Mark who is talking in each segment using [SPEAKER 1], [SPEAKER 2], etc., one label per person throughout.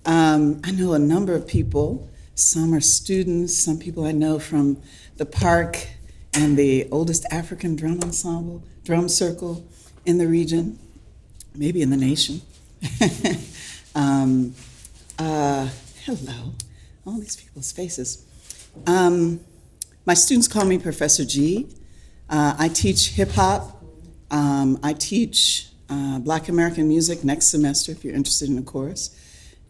[SPEAKER 1] I know a number of people. Some are students, some people I know from the park and the oldest African drum circle in the region, maybe in the nation. Hello, all these people's faces. My students call me Professor G. I teach hip hop. I teach Black American music next semester if you're interested in a course.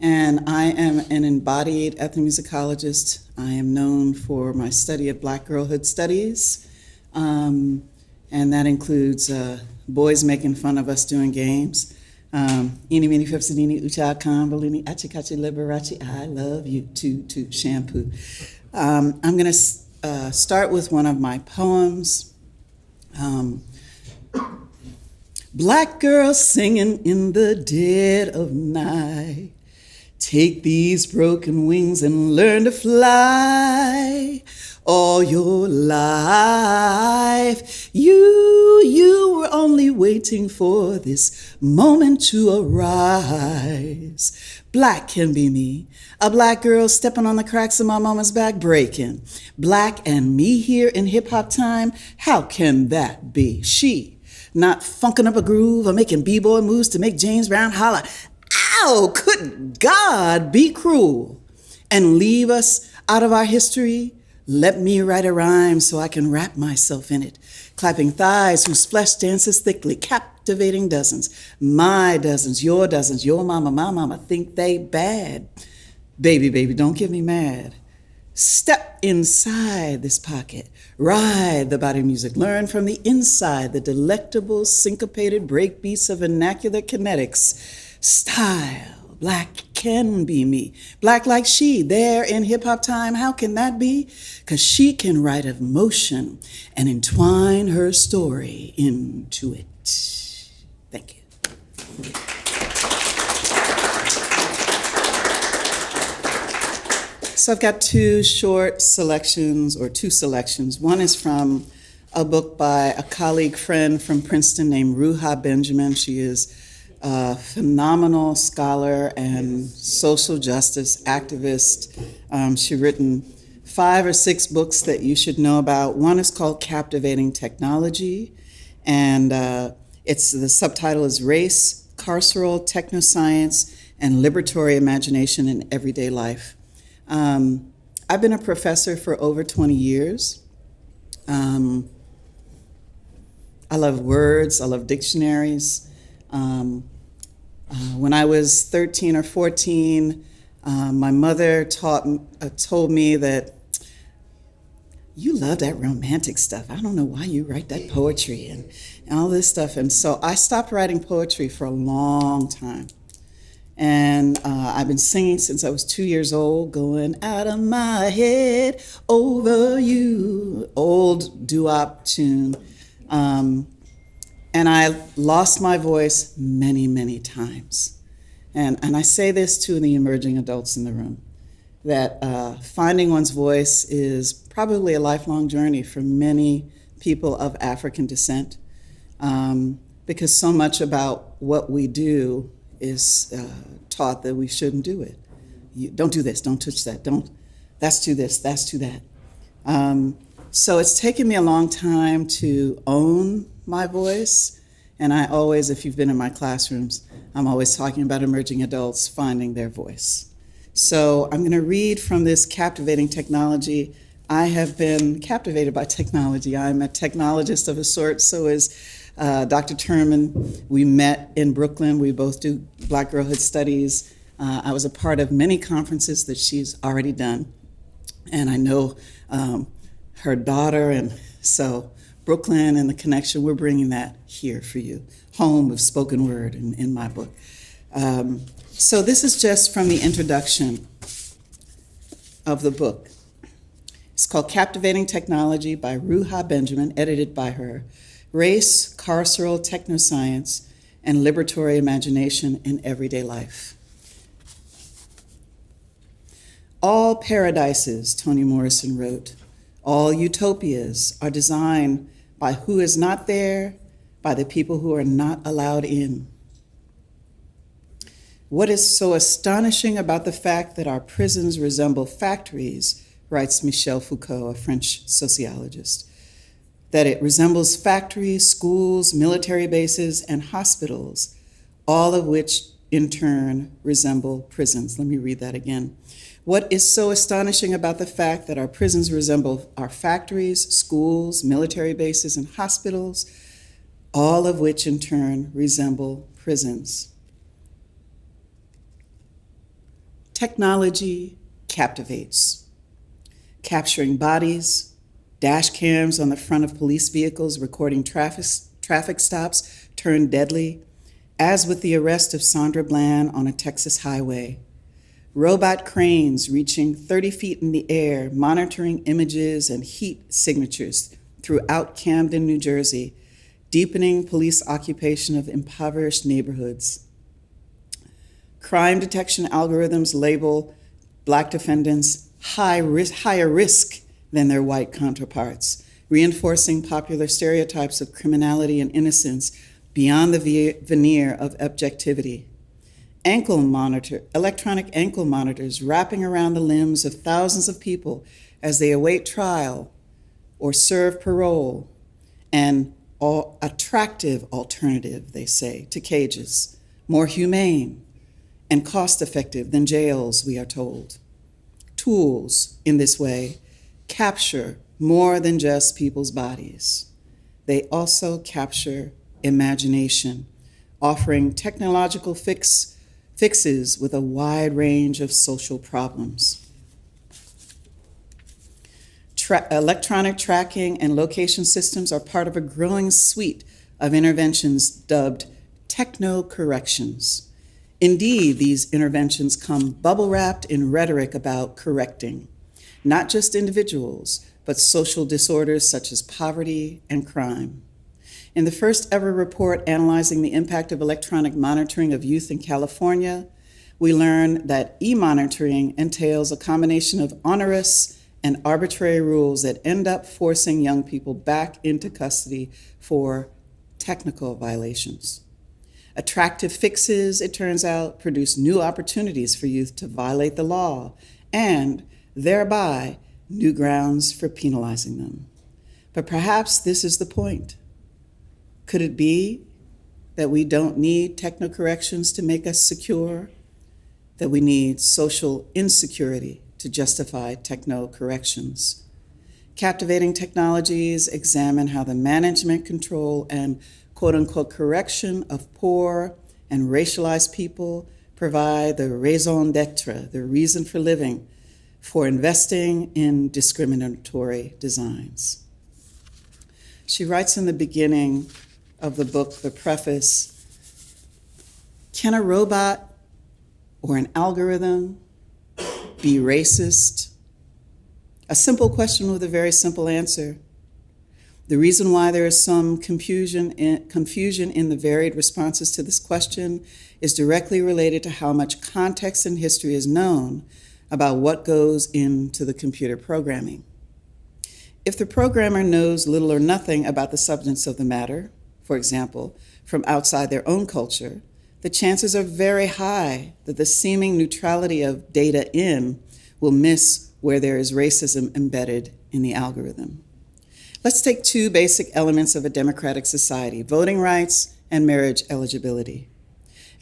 [SPEAKER 1] And I am an embodied ethnomusicologist. I am known for my study of Black girlhood studies. And that includes boys making fun of us doing games. Eeny, meeny, fipsidini, ucha, kambalini, achikachi, liberace, I love you, toot, shampoo. I'm gonna start with one of my poems. Black girls singing in the dead of night. Take these broken wings and learn to fly. All your life, you were only waiting for this moment to arise. Black can be me, a Black girl stepping on the cracks of my mama's back breaking. Black and me here in hip hop time, how can that be? She, not funking up a groove or making b-boy moves to make James Brown holler, ow, could God be cruel and leave us out of our history? Let me write a rhyme so I can wrap myself in it. Clapping thighs whose flesh dances thickly, captivating dozens. My dozens, your mama, my mama think they bad. Baby, don't get me mad. Step inside this pocket. Ride the body music. Learn from the inside the delectable syncopated breakbeats of vernacular kinetics. Style. Black can be me. Black like she, there in hip hop time, how can that be? 'Cause she can write of motion and entwine her story into it. Thank you. So I've got two selections. One is from a book by a colleague friend from Princeton named Ruha Benjamin. She is a phenomenal scholar and social justice activist. She's written 5 or 6 books that you should know about. One is called Captivating Technology, and the subtitle is Race, Carceral Technoscience, and Liberatory Imagination in Everyday Life. I've been a professor for over 20 years. I love words, I love dictionaries. When I was 13 or 14, my mother told me that you love that romantic stuff. I don't know why you write that poetry and all this stuff. And so I stopped writing poetry for a long time. And I've been singing since I was 2 years old, going out of my head over you, old doo-wop tune. And I lost my voice many, many times. And I say this to the emerging adults in the room, that finding one's voice is probably a lifelong journey for many people of African descent, because so much about what we do is taught that we shouldn't do it. Don't do this, don't touch that, that's to this, that's to that. So it's taken me a long time to own my voice, and I always, if you've been in my classrooms, I'm always talking about emerging adults finding their voice. So I'm gonna read from this Captivating Technology. I have been captivated by technology. I'm a technologist of a sort, so is Dr. Turman. We met in Brooklyn. We both do Black girlhood studies. I was a part of many conferences that she's already done, and I know her daughter, and so Brooklyn and the connection, we're bringing that here for you. Home of spoken word in my book. So this is just from the introduction of the book. It's called Captivating Technology by Ruha Benjamin, edited by her. Race, Carceral Technoscience, and Liberatory Imagination in Everyday Life. All paradises, Toni Morrison wrote, all utopias are designed by who is not there, by the people who are not allowed in. What is so astonishing about the fact that our prisons resemble factories, writes Michel Foucault, a French sociologist, that it resembles factories, schools, military bases, and hospitals, all of which in turn resemble prisons. Let me read that again. What is so astonishing about the fact that our prisons resemble our factories, schools, military bases, and hospitals, all of which in turn resemble prisons? Technology captivates. Capturing bodies, dash cams on the front of police vehicles recording traffic stops turned deadly, as with the arrest of Sandra Bland on a Texas highway. Robot cranes reaching 30 feet in the air, monitoring images and heat signatures throughout Camden, New Jersey, deepening police occupation of impoverished neighborhoods. Crime detection algorithms label Black defendants higher risk than their white counterparts, reinforcing popular stereotypes of criminality and innocence beyond the veneer of objectivity. Electronic ankle monitors wrapping around the limbs of thousands of people as they await trial or serve parole, an attractive alternative, they say, to cages, more humane and cost-effective than jails, we are told. Tools, in this way, capture more than just people's bodies. They also capture imagination, offering technological fixes with a wide range of social problems. Electronic tracking and location systems are part of a growing suite of interventions dubbed techno-corrections. Indeed, these interventions come bubble-wrapped in rhetoric about correcting, not just individuals, but social disorders such as poverty and crime. In the first ever report analyzing the impact of electronic monitoring of youth in California, we learn that e-monitoring entails a combination of onerous and arbitrary rules that end up forcing young people back into custody for technical violations. Attractive fixes, it turns out, produce new opportunities for youth to violate the law and thereby new grounds for penalizing them. But perhaps this is the point. Could it be that we don't need techno-corrections to make us secure, that we need social insecurity to justify techno-corrections? Captivating technologies examine how the management, control, and quote-unquote correction of poor and racialized people provide the raison d'etre, the reason for living, for investing in discriminatory designs. She writes in the beginning of the book, the preface, can a robot or an algorithm be racist? A simple question with a very simple answer. The reason why there is some confusion in the varied responses to this question is directly related to how much context and history is known about what goes into the computer programming. If the programmer knows little or nothing about the substance of the matter, for example, from outside their own culture, the chances are very high that the seeming neutrality of data in will miss where there is racism embedded in the algorithm. Let's take two basic elements of a democratic society, voting rights and marriage eligibility.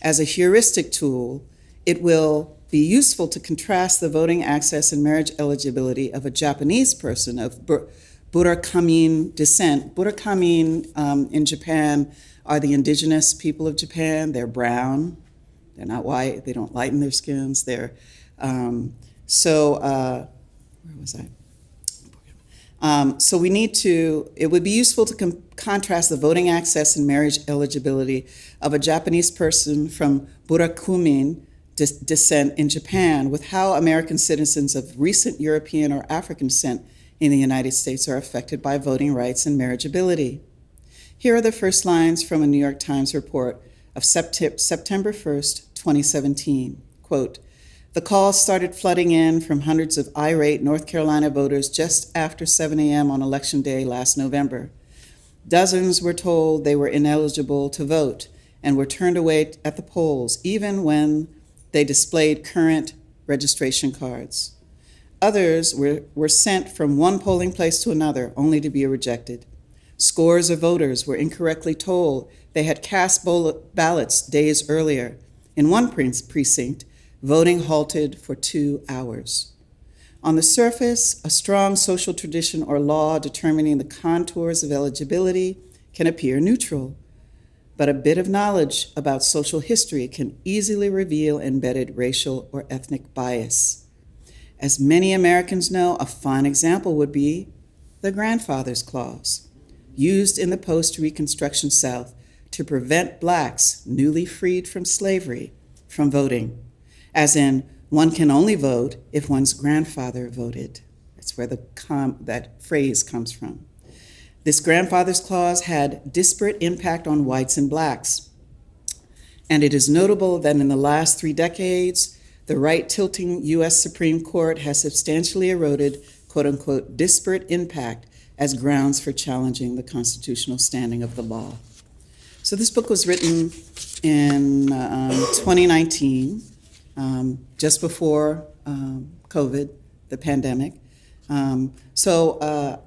[SPEAKER 1] As a heuristic tool, it will be useful to contrast the voting access and marriage eligibility of a Japanese person of Burakamin descent. Burakamin in Japan are the indigenous people of Japan. They're brown, they're not white, they don't lighten their skins. Where was I? So it would be useful to contrast the voting access and marriage eligibility of a Japanese person from Burakumin descent in Japan with how American citizens of recent European or African descent in the United States are affected by voting rights and marriageability. Here are the first lines from a New York Times report of September 1st, 2017. Quote, "The calls started flooding in from hundreds of irate North Carolina voters just after 7 a.m. on Election Day last November. Dozens were told they were ineligible to vote and were turned away at the polls, even when They displayed current registration cards. Others were sent from one polling place to another, only to be rejected. Scores of voters were incorrectly told they had cast ballots days earlier. In one precinct, voting halted for 2 hours. On the surface, a strong social tradition or law determining the contours of eligibility can appear neutral, but a bit of knowledge about social history can easily reveal embedded racial or ethnic bias. As many Americans know, a fine example would be the grandfather's clause, used in the post-Reconstruction South to prevent Blacks newly freed from slavery from voting, as in, one can only vote if one's grandfather voted. That's where that phrase comes from. This grandfather's clause had disparate impact on whites and Blacks. And it is notable that in the last 3 decades, the right-tilting US Supreme Court has substantially eroded, quote unquote, disparate impact as grounds for challenging the constitutional standing of the law. So this book was written in 2019, just before COVID, the pandemic. So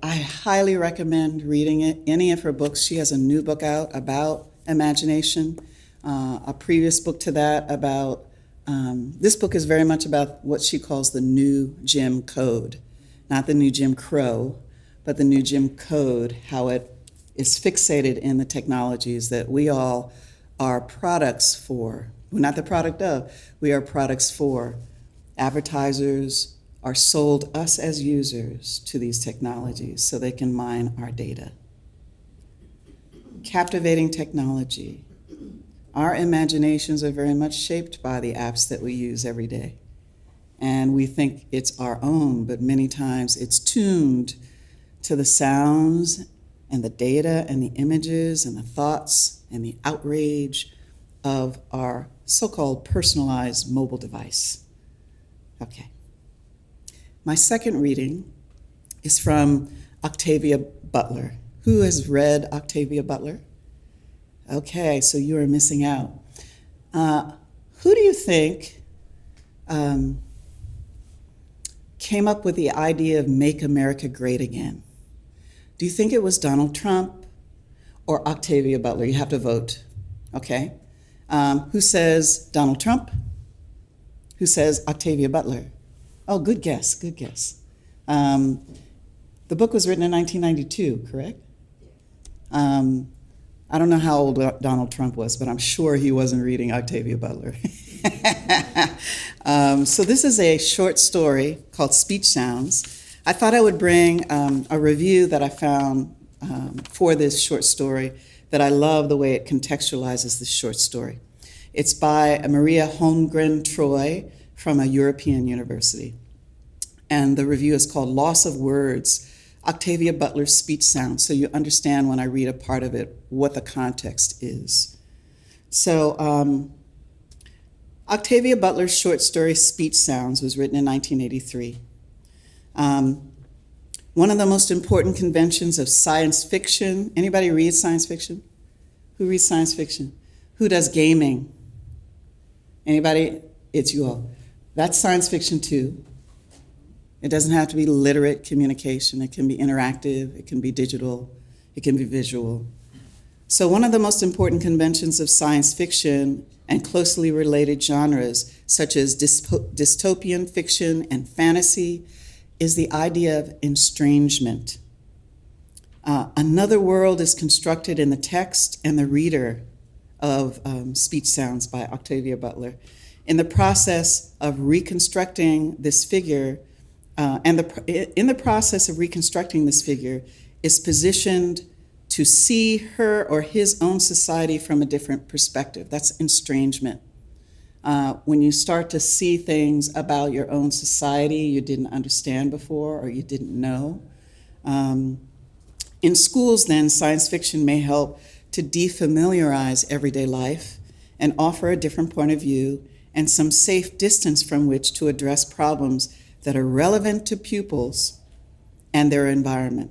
[SPEAKER 1] I highly recommend reading it. Any of her books. She has a new book out about imagination, a previous book to that about, this book is very much about what she calls the new Jim Code, not the new Jim Crow, but the new Jim Code, how it is fixated in the technologies that we all are products for. We're not the product of, we are products for. Advertisers are sold us as users to these technologies so they can mine our data. Captivating technology. Our imaginations are very much shaped by the apps that we use every day. And we think it's our own, but many times it's tuned to the sounds and the data and the images and the thoughts and the outrage of our so-called personalized mobile device. Okay. My second reading is from Octavia Butler. Who has read Octavia Butler? Okay, so you are missing out. Who do you think came up with the idea of Make America Great Again? Do you think it was Donald Trump or Octavia Butler? You have to vote, okay? Who says Donald Trump? Who says Octavia Butler? Oh, good guess, good guess. The book was written in 1992, correct? I don't know how old Donald Trump was, but I'm sure he wasn't reading Octavia Butler. So this is a short story called Speech Sounds. I thought I would bring a review that I found for this short story that I love the way it contextualizes this short story. It's by Maria Holmgren Troy from a European university. And the review is called Loss of Words, Octavia Butler's Speech Sounds, so you understand when I read a part of it what the context is. So Octavia Butler's short story Speech Sounds was written in 1983. One of the most important conventions of science fiction. Anybody read science fiction? Who reads science fiction? Who does gaming? Anybody? It's you all. That's science fiction too. It doesn't have to be literate communication. It can be interactive, it can be digital, it can be visual. So one of the most important conventions of science fiction and closely related genres, such as dystopian fiction and fantasy, is the idea of estrangement. Another world is constructed in the text and the reader of Speech Sounds by Octavia Butler. In the process of reconstructing this figure, in the process of reconstructing this figure, is positioned to see her or his own society from a different perspective. That's estrangement. When you start to see things about your own society you didn't understand before or you didn't know. In schools, then, science fiction may help to defamiliarize everyday life and offer a different point of view and some safe distance from which to address problems that are relevant to pupils and their environment.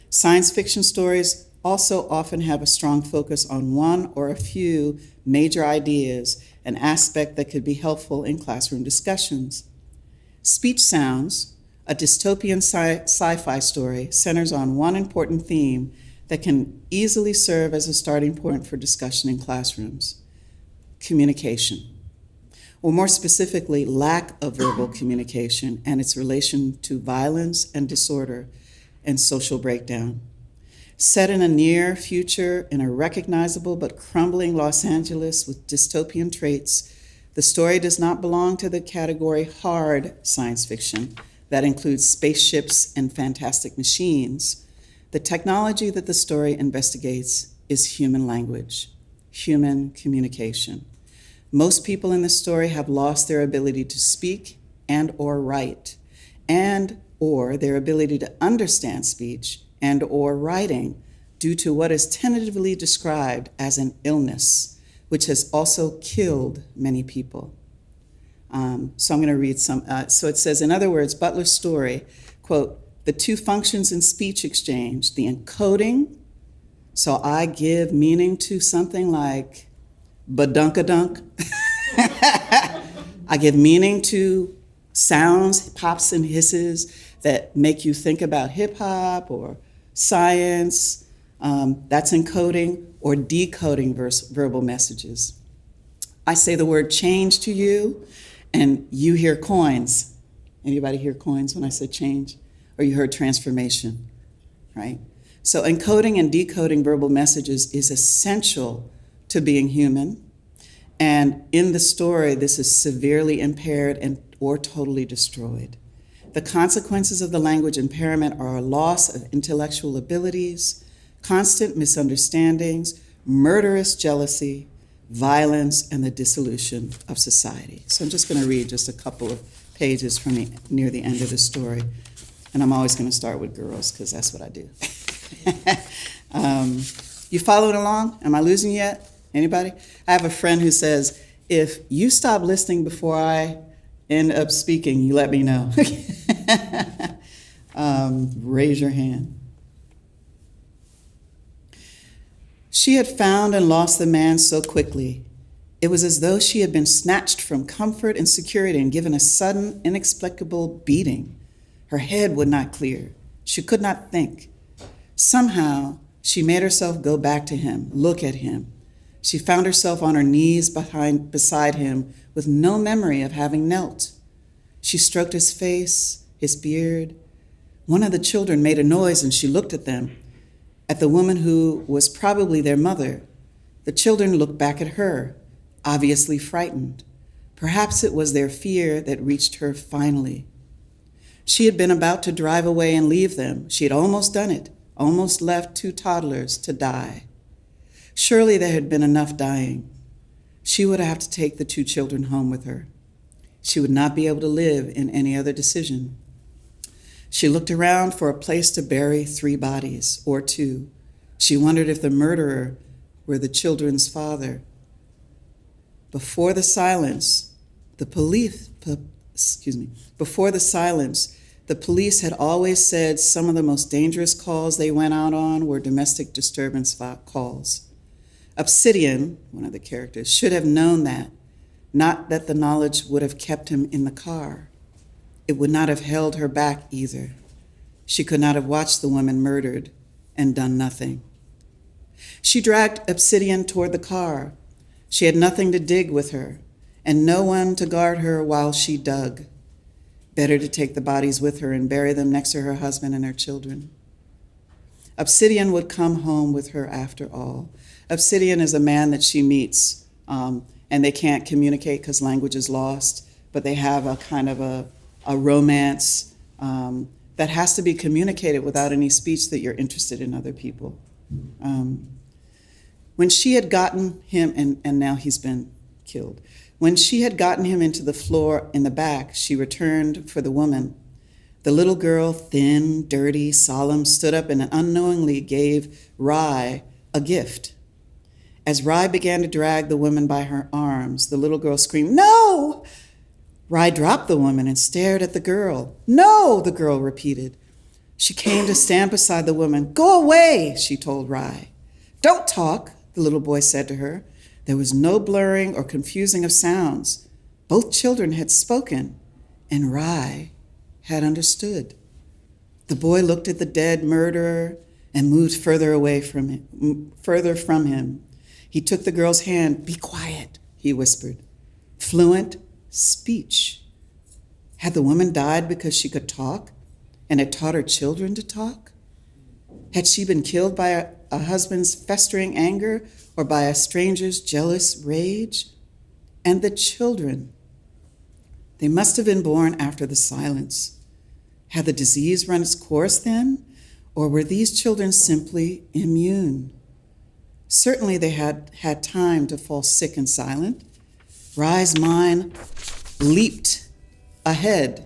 [SPEAKER 1] Science fiction stories also often have a strong focus on one or a few major ideas an aspect that could be helpful in classroom discussions. Speech Sounds, a dystopian sci-fi story, centers on one important theme that can easily serve as a starting point for discussion in classrooms: communication, or more specifically, lack of verbal communication and its relation to violence and disorder and social breakdown. Set in a near future in a recognizable but crumbling Los Angeles with dystopian traits, the story does not belong to the category hard science fiction that includes spaceships and fantastic machines. The technology that the story investigates is human language, human communication. Most people in the story have lost their ability to speak and or write, and or their ability to understand speech and or writing due to what is tentatively described as an illness, which has also killed many people. So I'm going to read some. So it says, in other words, Butler's story, quote, the two functions in speech exchange, the encoding, so I give meaning to something like badunkadunk. I give meaning to sounds, pops and hisses that make you think about hip hop or science. That's encoding or decoding verbal messages. I say the word change to you and you hear coins. Anybody hear coins when I said change? Or you heard transformation, right? So encoding and decoding verbal messages is essential to being human. And in the story, this is severely impaired and or totally destroyed. The consequences of the language impairment are a loss of intellectual abilities, constant misunderstandings, murderous jealousy, violence, and the dissolution of society. So I'm just going to read just a couple of pages from near the end of the story. And I'm always going to start with girls because that's what I do. You following along? Am I losing you yet? Anybody? I have a friend who says, if you stop listening before I end up speaking, you let me know. Raise your hand. She had found and lost the man so quickly. It was as though she had been snatched from comfort and security and given a sudden, inexplicable beating. Her head would not clear. She could not think. Somehow, she made herself go back to him, look at him. She found herself on her knees beside him with no memory of having knelt. She stroked his face, his beard. One of the children made a noise and she looked at them, at the woman who was probably their mother. The children looked back at her, obviously frightened. Perhaps it was their fear that reached her finally. She had been about to drive away and leave them. She had almost done it, almost left two toddlers to die. Surely there had been enough dying. She would have to take the two children home with her. She would not be able to live in any other decision. She looked around for a place to bury 3 bodies, or 2. She wondered if the murderer were the children's father. Before the silence, the police had always said some of the most dangerous calls they went out on were domestic disturbance calls. Obsidian, one of the characters, should have known that, not that the knowledge would have kept him in the car. It would not have held her back either. She could not have watched the woman murdered and done nothing. She dragged Obsidian toward the car. She had nothing to dig with her, and no one to guard her while she dug. Better to take the bodies with her and bury them next to her husband and her children. Obsidian would come home with her after all. Obsidian is a man that she meets, and they can't communicate because language is lost, but they have a kind of a romance that has to be communicated without any speech that you're interested in other people. When she had gotten him, and now he's been killed. When she had gotten him into the floor in the back, she returned for the woman. The little girl, thin, dirty, solemn, stood up and unknowingly gave Rye a gift. As Rye began to drag the woman by her arms, the little girl screamed, "No!" Rye dropped the woman and stared at the girl. "No!" the girl repeated. She came to stand beside the woman. "Go away," she told Rye. "Don't talk," the little boy said to her. There was no blurring or confusing of sounds. Both children had spoken, and Rai had understood. The boy looked at the dead murderer and moved further from him. He took the girl's hand. "Be quiet," he whispered. Fluent speech. Had the woman died because she could talk and had taught her children to talk? Had she been killed by a husband's festering anger or by a stranger's jealous rage? And the children, they must have been born after the silence. Had the disease run its course then? Or were these children simply immune? Certainly they had had time to fall sick and silent. Rai's mind leaped ahead.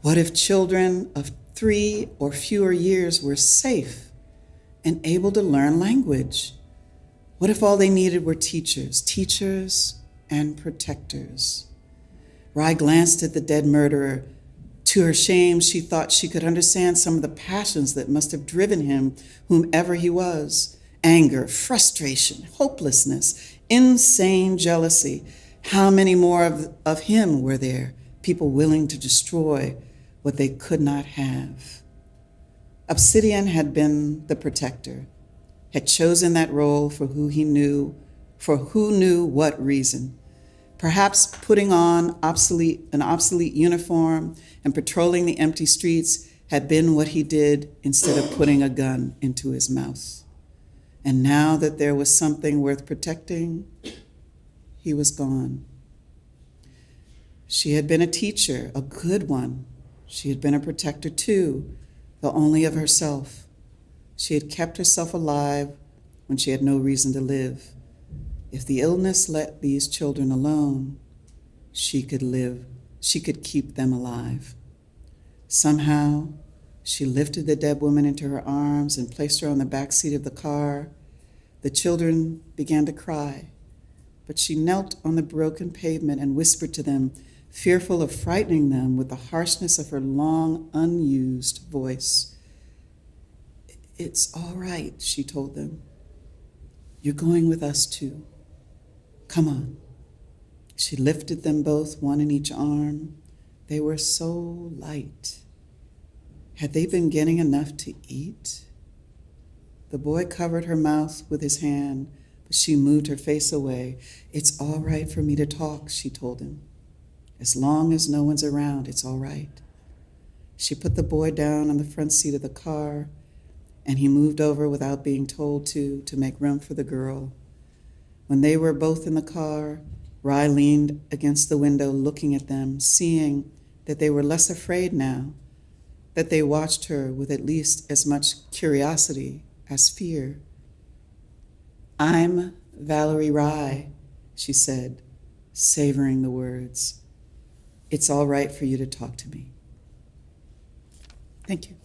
[SPEAKER 1] What if children of 3 or fewer years were safe and able to learn language? What if all they needed were teachers and protectors? Rai glanced at the dead murderer. To her shame, she thought she could understand some of the passions that must have driven him, whomever he was. Anger, frustration, hopelessness, insane jealousy. How many more of him were there? People willing to destroy what they could not have. Obsidian had been the protector, had chosen that role for who knew what reason. Perhaps putting on an obsolete uniform and patrolling the empty streets had been what he did instead of putting a gun into his mouth. And now that there was something worth protecting, he was gone. She had been a teacher, a good one. She had been a protector too, though only of herself. She had kept herself alive when she had no reason to live. If the illness let these children alone, she could keep them alive. Somehow, she lifted the dead woman into her arms and placed her on the back seat of the car. The children began to cry, but she knelt on the broken pavement and whispered to them, fearful of frightening them with the harshness of her long, unused voice. "It's all right," she told them. "You're going with us too. Come on." She lifted them both, one in each arm. They were so light. Had they been getting enough to eat? The boy covered her mouth with his hand, but she moved her face away. "It's all right for me to talk," she told him. "As long as no one's around, it's all right." She put the boy down on the front seat of the car, and he moved over without being told to make room for the girl. When they were both in the car, Rai leaned against the window looking at them, seeing that they were less afraid now, that they watched her with at least as much curiosity as fear. "I'm Valerie Rai," she said, savoring the words. "It's all right for you to talk to me." Thank you.